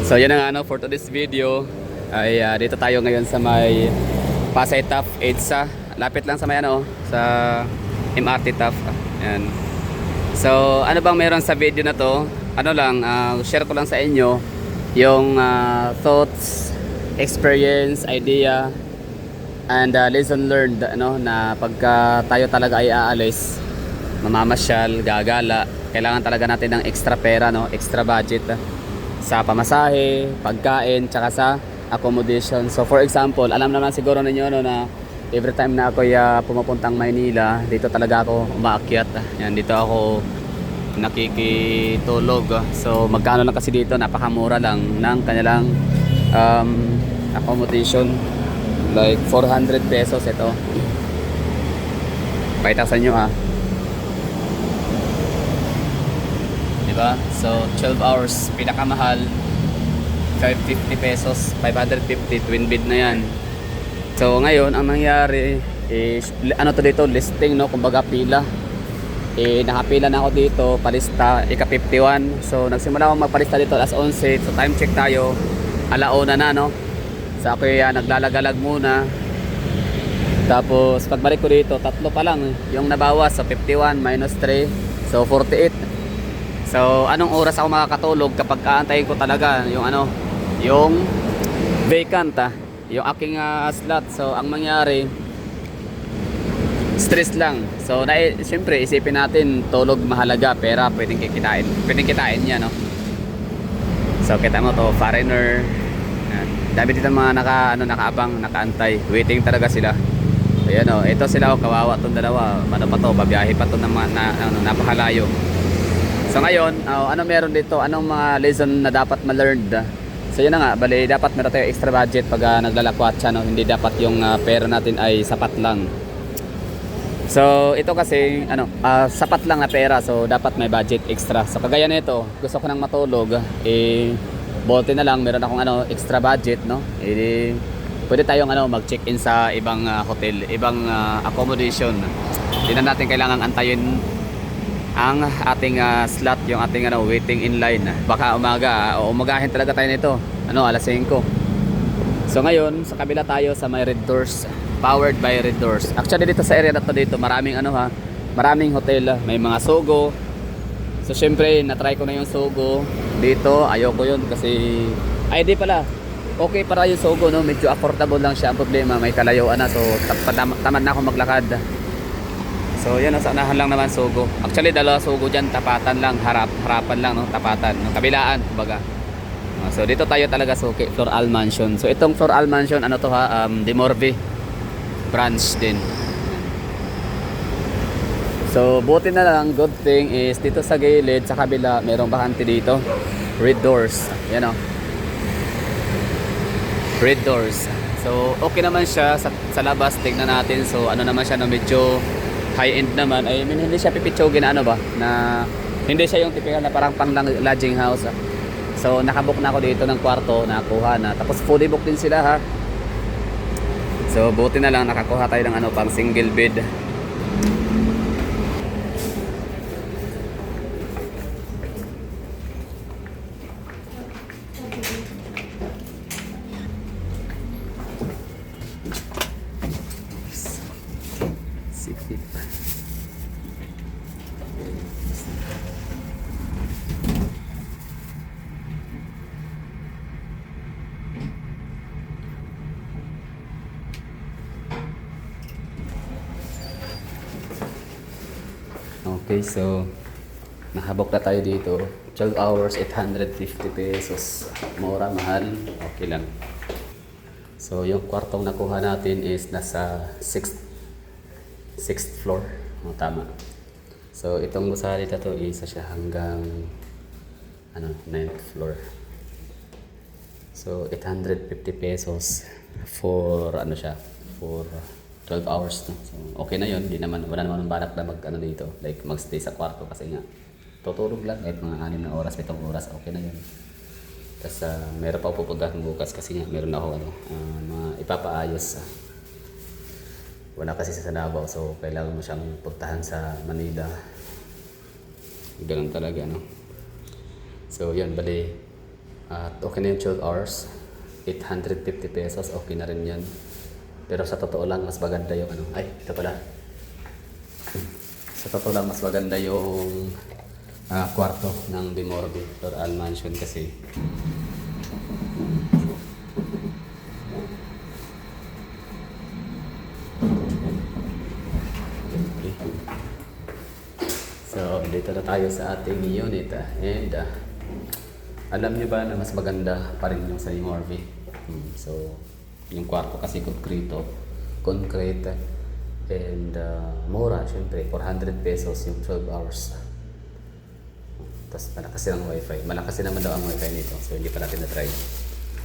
So yan ang ano for today's video ay dito tayo ngayon sa may Pasay Top EDSA. Lapit lang sa may ano sa MRT Top. Yan. So ano bang meron sa video na to? Ano lang share ko lang sa inyo yung thoughts, experience, idea and lesson learned ano na pagka tayo talaga ay aalis, mamamasyal, gagala, kailangan talaga natin ng extra pera no, extra budget sa pamasahe, pagkain, tsaka sa accommodation. So for example, alam naman siguro ninyo no, na every time na ako pumupuntang Maynila, dito talaga ako umaakyat. Yan, dito ako nakikitulog. So magkano lang kasi dito, napakamura lang ng kanilang accommodation. Like 400 pesos ito. Pakita sa inyo ha. Diba? So 12 hours pinakamahal 550 pesos, 550 twin bed na yan. So ngayon ang nangyari is ano to dito, listing no, kumbaga pila. Nakapila na ako dito, palista ika 51. So nagsimula akong magpalista dito alas 11. So time check tayo, alauna na no. So ako naglalagalag muna. Tapos pagbalik ko dito, tatlo pa lang yung nabawas. So 51 minus 3, so 48. So anong oras ako makakatulog kapag aantayin ko talaga yung ano, yung vacant yung aking slot. So ang mangyari, stress lang. So siyempre isipin natin, tulog mahalaga, pera pwedeng kitain niya no. So kita mo to, foreigner. Dami dito mga nakaabang, nakaantay, waiting talaga sila. So yan o, ito sila kawawa tong dalawa. Ano pa to, babiyahe pa to ng napakalayo. So ngayon, ano meron dito? Anong mga lesson na dapat ma-learned? So yun na nga, bali dapat meron tayo extra budget pag naglalakwatsa, no? Hindi dapat yung pera natin ay sapat lang. So ito kasi sapat lang na pera, so dapat may budget extra. So kagaya nito, gusto ko nang matulog, bote na lang meron akong extra budget no. Pwede tayong mag-check-in sa ibang hotel, ibang accommodation. Hindi na natin kailangang antayin ang ating slot, yung ating waiting in line. Baka umaga o umagahin talaga tayo nito alas 5. So ngayon sa kabila tayo sa may Red Doors, powered by Red Doors. Actually dito sa area na to, dito maraming maraming hotel, may mga Sogo. So syempre na-try ko na yung Sogo dito, ayoko yun kasi di pala okay para yung Sogo no, medyo affordable lang siya. Ang problema may kalayuan na, so tamad na ako maglakad. So yan, sa unahan lang naman Sogo. Actually dalawa Sogo dyan, tapatan lang, harapan lang no, tapatan, no, kabilaan kumbaga. So dito tayo talaga sa Floral Mansion. So itong Floral Mansion to Dimorbe branch din. So buti na lang, good thing is dito sa gilid sa kabila merong bakante dito, Red Doors. Yan o, Red Doors. So okay naman siya sa labas, tignan natin. So naman siya no, medyo high-end naman. I mean, hindi siya pipitsugin na na hindi siya yung typical na parang pang lodging house. So nakabook na ako dito ng kwarto, nakakuha na. Tapos fully booked din sila ha. So buti na lang nakakuha tayo ng pang single bed. Okay, so nakabook na tayo dito. 12 hours, 850 pesos. Mura, mahal, okay lang. So yung kwartong nakuha natin is nasa 6th floor. Tama. So itong gusali na to, isa siya hanggang 9th floor. So 850 pesos for for 12 hours no? So okay na yun, wala naman balak na dito, like magstay sa kwarto kasi nga tutulog lang kahit mga 6 na oras, 7 oras, okay na yun. Tapos meron pa pupuntahan bukas kasi nga meron ako mga ipapaayos. Wala kasi sa Davao, so kailangan mo siyang puntahan sa Manila. Ganun talaga no. So yun, bali At okay na yung 12 hours. 850 pesos, okay na rin yan. Pero sa totoo lang, mas maganda yung ano. Ay, ito pala. Sa totoo lang, mas maganda yung kwarto ng Dimorbi Floral Mansion kasi okay. So, dito na tayo sa ating unit and alam niyo ba na mas maganda pa rin yung sa Dimorbi? So, yung kwarto kasi concrete and mura, syempre 400 pesos yung 12 hours. Tapos malakas din ang wifi. Malakas din naman daw ang wifi nito. So hindi pa natin na-try.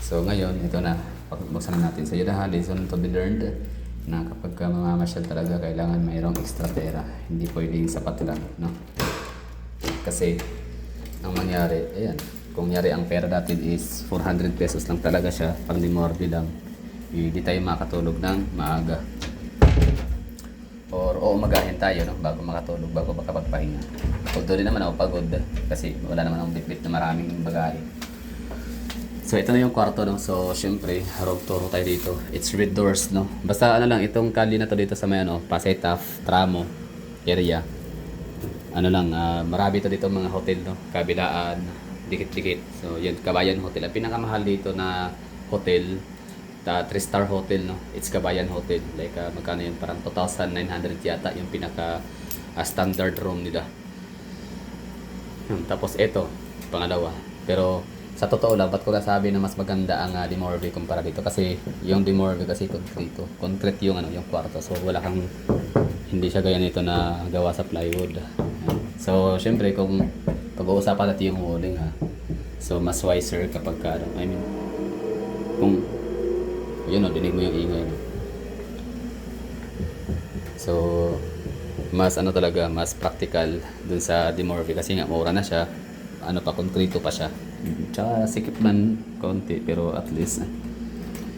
So ngayon, ito na. Pagbuksan na natin. So yun na, lesson to be learned na kapag mamamasyal talaga, kailangan mayroong extra pera. Hindi pwedeng sapat lang, no? Kasi ang mangyari, ayan, kung nyari ang pera natin is 400 pesos lang talaga siya, pang Dimorbi lang, hindi tayo makatulog ng maaga. Or uumagahin tayo, no? Bago makatulog, bago makapagpahinga. Although din naman ako pagod kasi wala naman akong bitbit na maraming bagahe. So ito na yung kwarto, no? So syempre, room tour tayo dito. It's with doors, no? Basta ano lang, itong kali na to dito sa may ano, Pasay Taft, Tramo area. Ano lang, marami to dito mga hotel, no? Kabilaan, dikit-dikit. So yun, Kabayan Hotel. Ang pinakamahal dito na hotel, 3-star hotel, no? It's Kabayan Hotel. Like magkano yun? Parang 2,900 yata yung pinaka standard room nila. Tapos ito, pangalawa. Pero sa totoo lang, ba't ko nasabi na mas maganda ang Dimorbi kumpara dito? Kasi yung Dimorbi kasi concrete yung ano, yung kwarto. So wala kang, hindi siya gaya nito na gawa sa plywood. So syempre kung pag-uusapan natin yung holding, ha. So mas wiser kapag ano, I mean, kung yun o, dinig mo yung ingay, no? So mas ano talaga, mas practical dun sa Dimorbi kasi nga mura na siya, ano pa, konkreto pa siya, tsaka sikip man konti, pero at least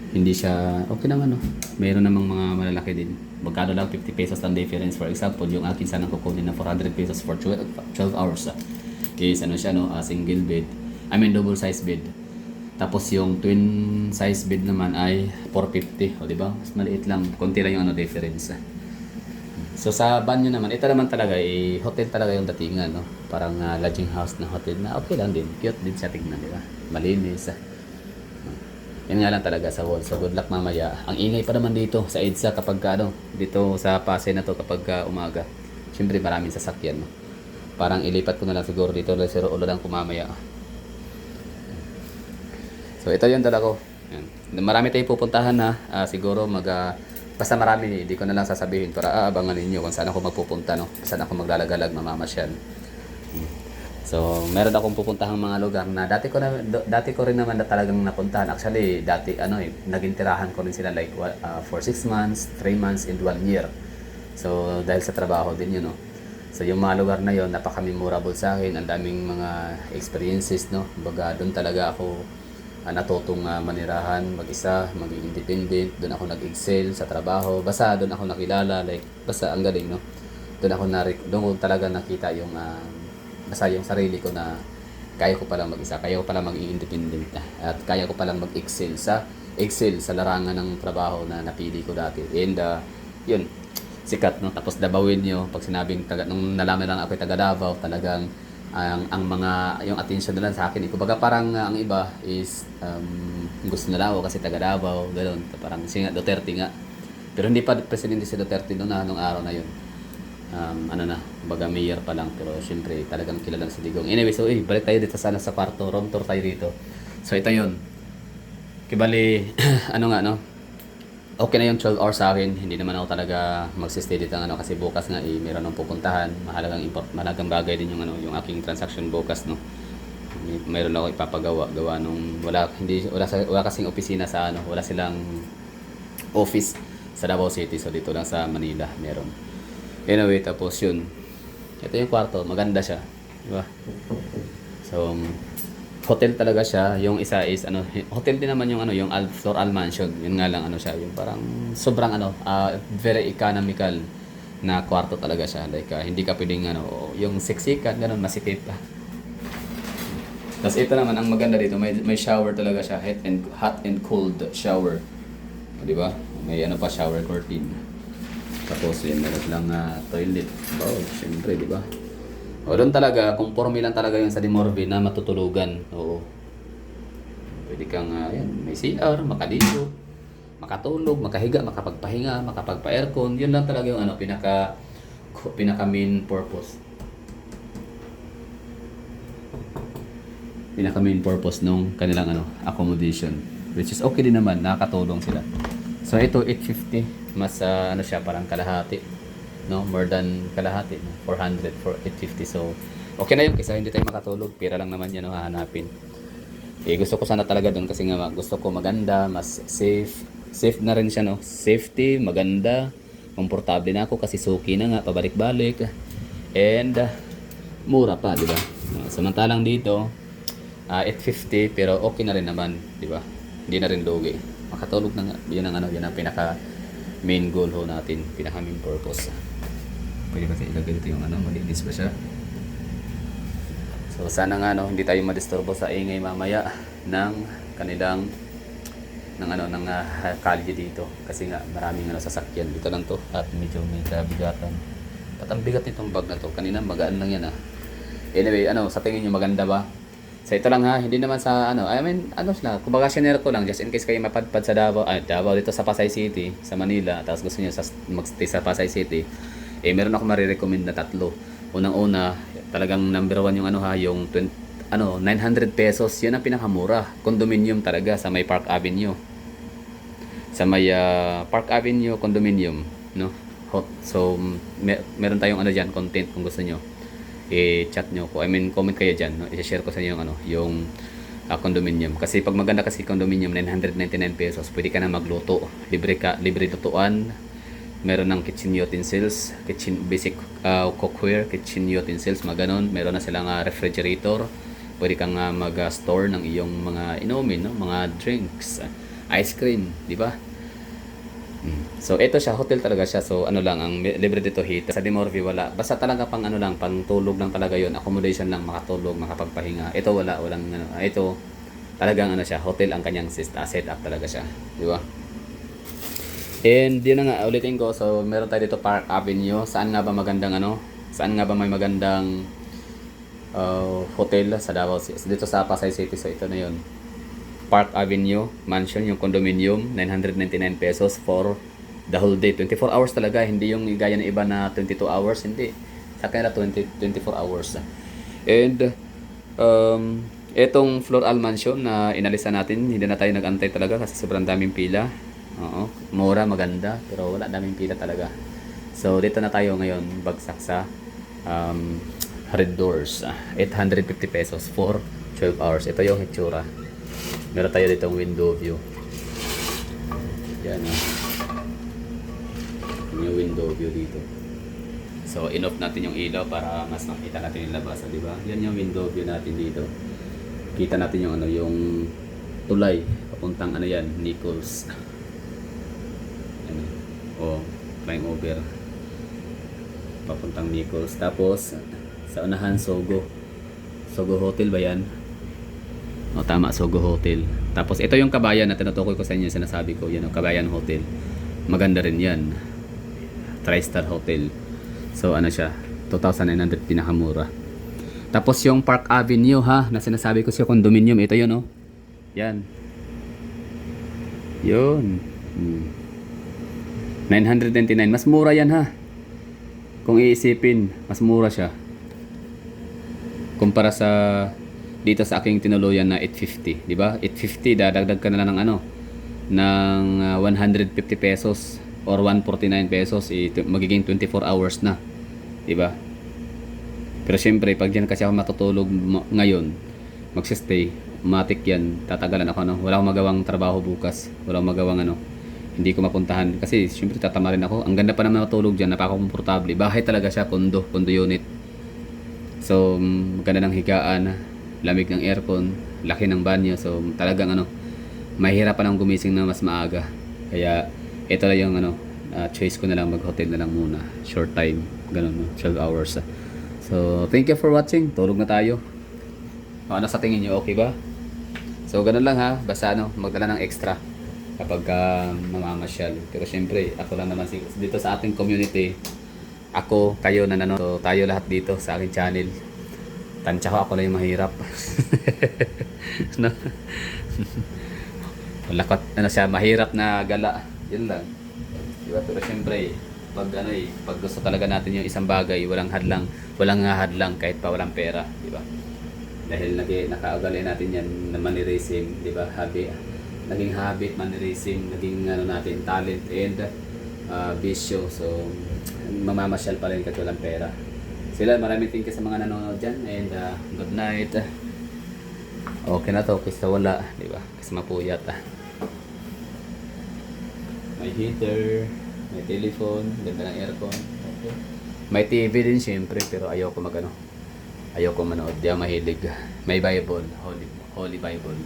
hindi siya, okay naman, no? Mayroon namang mga malalaki din, magkano lang 50 pesos ang difference. For example, yung akin sanang kukunin na 400 pesos for 12 hours is ano siya, no? Single bed, I mean double size bed. Tapos yung twin size bed naman ay 450, o di ba? Mas maliit lang, konti lang yung ano difference. So sa banyo naman, ito naman talaga hotel talaga yung datingan, no? Parang lodging house na hotel na okay lang din, cute din siya tingnan, di ba? Malinis. Yan nga lang talaga sa wall. So good luck mamaya. Ang ingay pa naman dito sa EDSA kapag ano, dito sa Pasay na to kapag umaga. Siyempre maraming sasakyan, no? Parang ilipat ko na lang siguro dito, pero ulo lang kumamaya. So ito yung dala ko. Yan. Marami tayong pupuntahan na siguro basta marami, hindi ko na lang sasabihin para aabangan ninyo kung saan ako magpupunta, no? Saan ako maglalagalag, mamamasyal. So meron akong pupuntahang mga lugar na dati ko rin naman na talagang napuntahan. Actually dati naging tirahan ko rin sila like for 6 months, 3 months and 1 year. So dahil sa trabaho din yun, no? So yung mga lugar na yon napaka-memorable sa akin. Ang daming mga experiences, no? Baga doon talaga ako natutong manirahan mag-isa, maging independent. Doon ako nag-excel sa trabaho. Basta doon ako nakilala, like basta ang galing, no? Doon ko talaga nakita yung basta yung sarili ko na kaya ko palang mag-isa, kaya ko palang maging independent at kaya ko palang mag-excel sa larangan ng trabaho na napili ko dati. And yun, sikat, no? Tapos Dabawin nyo, pag sinabing nung nalaman lang ako taga Davao, talagang ang mga yung attention nila sa akin, kumbaga parang ang iba is gusto nila ako kasi taga Davao, ganoon, parang singa Duterte nga, pero hindi pa presidente si Duterte nung araw na yun. Baga mayor pa lang, pero syempre talagang kilala si Digong. Anyway, so balik tayo dito sana sa kwarto, room tour tayo dito. So ito yun, kibali okay na yung 12 hours sa akin. Hindi naman ako talaga magsistay dito kasi bukas nga meron akong pupuntahan. Mahalagang bagay din yung aking transaction bukas, no. Mayroon ako gawa nung wala kasing opisina sa wala silang office sa Davao City. So dito lang sa Manila meron. Anyway, tapos yun. Ito yung kwarto, maganda siya, di ba? So hotel talaga siya. Yung isa is hotel din naman yung Floral Mansion. Yun nga lang siya, yung parang sobrang very economical na kwarto talaga siya. Like hindi ka pwedeng yung siksikan, ganun, masikip. Tapos ito naman, ang maganda dito, may shower talaga siya, hot and cold shower. O, di ba? May ano pa, shower curtain. Tapos yun, meron lang toilet. Oh, syempre, di ba? O, doon talaga, conforme lang talaga yun sa Dimorve na matutulugan. Oo. Pwede kang, yan, may CR, makaligo, makatulog, makahiga, makapagpahinga, makapagpa-aircon. Yun lang talaga yung ano, pinaka main purpose. Pinaka main purpose nung kanilang ano, accommodation. Which is okay din naman, nakakatulong sila. So ito 850, mas ano siya, parang kalahati. No, more than kalahati, no? 400 for 850. So okay na yun, kasi hindi tayo makatulog, pira lang naman yan, no, hahanapin. Gusto ko sana talaga doon kasi nga gusto ko maganda, mas safe. Safe na rin siya, no? Safety, maganda, komportable na ako kasi suki na nga, pabalik-balik. And mura pa, di ba? Samantalang dito, 850 pero okay na rin naman, di ba? Hindi na rin lugi. Makatulog na nga. Yan ang pinaka main goal ho natin, pinaka main purpose. Pwede kasi ilagay dito yung malinis ba siya? So sana nga hindi tayo madisturbo sa ingay mamaya ng kanilang ng kalye dito kasi nga maraming sasakyan dito lang to at medyo may kabigatan. At ang bigat nitong bag na to, kanina magaan lang yan Anyway, sa tingin niyo maganda ba? So ito lang hindi naman sa sila, kumbaga shinare ko lang just in case kayo mapadpad sa Davao, dito sa Pasay City, sa Manila, tapos gusto niyo magstay sa Pasay City, meron ako marirecommend na 3. Unang-una, talagang number 1 yung yung 900 pesos, yun ang pinakamura. Condominium talaga sa may Park Avenue. Sa may Park Avenue condominium, no? So meron tayong diyan, content kung gusto niyo. I-chat nyo ko. Comment kayo dyan. No? I-share ko sa inyo yung condominium. Kasi pag maganda kasi condominium, 999 pesos. Pwede ka na magluto. Libre lutuan. Meron ng kitchen utensils, basic cookware, kitchen utensils, maganon. Meron na silang refrigerator. Pwede kang mag-store ng iyong mga inumin, no? Mga drinks, ice cream, di ba? So ito siya, hotel talaga siya. So ang libre dito heat. Sa Dimorve wala. Basta talaga pang pang tulog lang talaga 'yon. Accommodation lang, makatulog, makapagpahinga. Ito walang ito talagang siya, hotel ang kanyang setup talaga siya, di ba? And yun na nga, ulitin ko. So meron tayo dito Park Avenue. Saan nga ba may magandang hotel sa Davao dito sa Pasay City? So ito na 'yon. Park Avenue Mansion, yung condominium, 999 pesos for the whole day. 24 hours talaga, hindi yung gaya ng iba na 22 hours, hindi. Sa kanila 24 hours. And etong Floral Mansion na inalisan natin, hindi na tayo nag-antay talaga kasi sobrang daming pila. Oo, mura, maganda, pero wala, daming pila talaga. So dito na tayo ngayon, bagsak sa Red Doors. 850 pesos for 12 hours. Ito yung hitsura. Meron tayo ditong window view. Yan yung window view dito. So in-off natin yung ilaw para mas makita natin yung labas, di ba? Yan yung window view natin dito. Kita natin yung yung tulay papuntang Nichols. Flying over papuntang Nichols. Tapos sa unahan Sogo Hotel ba yan? Tama, Sogo Hotel. Tapos ito yung Kabayan na tinutukoy ko sa inyo, sinasabi ko, yan Kabayan Hotel. Maganda rin yan. 3-star hotel. So siya, 2,900 pinakamura. Tapos yung Park Avenue na sinasabi ko sa condominium, ito yun Yan. Yun. 999, mas mura yan Kung iisipin, mas mura siya. Kumpara sa dito sa aking tinuluyan na 850, di ba? 850, dadagdag ka na lang ng 150 pesos or 149 pesos, magiging 24 hours na, di ba? Pero syempre, pag diyan kasi ako matutulog ngayon, magsistay, matik yan, tatagalan ako wala akong magawang trabaho bukas, wala akong magawang hindi ko mapuntahan kasi syempre tatama rin ako. Ang ganda pa naman matulog diyan, napaka-komportable. Bahay talaga siya, condo unit. So maganda ng higaan, lamig ng aircon, laki ng banyo. So talagang mahirapan ang gumising na mas maaga. Kaya ito lang yung choice ko na lang, mag-hotel na lang muna. Short time, ganun 12 hours. So thank you for watching. Tulog na tayo. O ano sa tingin nyo, okay ba? So ganun lang ha, basta ano, magdala ng extra kapag mamamasyal. Pero syempre, ako lang naman dito sa ating community, ako, kayo na nanonood, so, tayo lahat dito sa aking channel. Tansya ko, ako lang yung mahirap. No? Lakot, ano siya, mahirap na gala. Yun lang. Diba? Pero syempre, pag ano pag gusto talaga natin yung isang bagay, walang hadlang kahit pa walang pera, di ba? Dahil nakaugali natin yan na money racing, di ba? Naging habit money racing, naging ano natin talent and bisyo. So mamamasyal pa rin kahit walang pera. Sila, maraming thank you sa mga nanonood dyan and good night. Okay na to kasi wala, di ba? Kasi mapuyat May heater, may telephone, ganda ng aircon. Okay. May TV din syempre pero ayoko manood, di ako mahilig. May Bible, Holy Bible.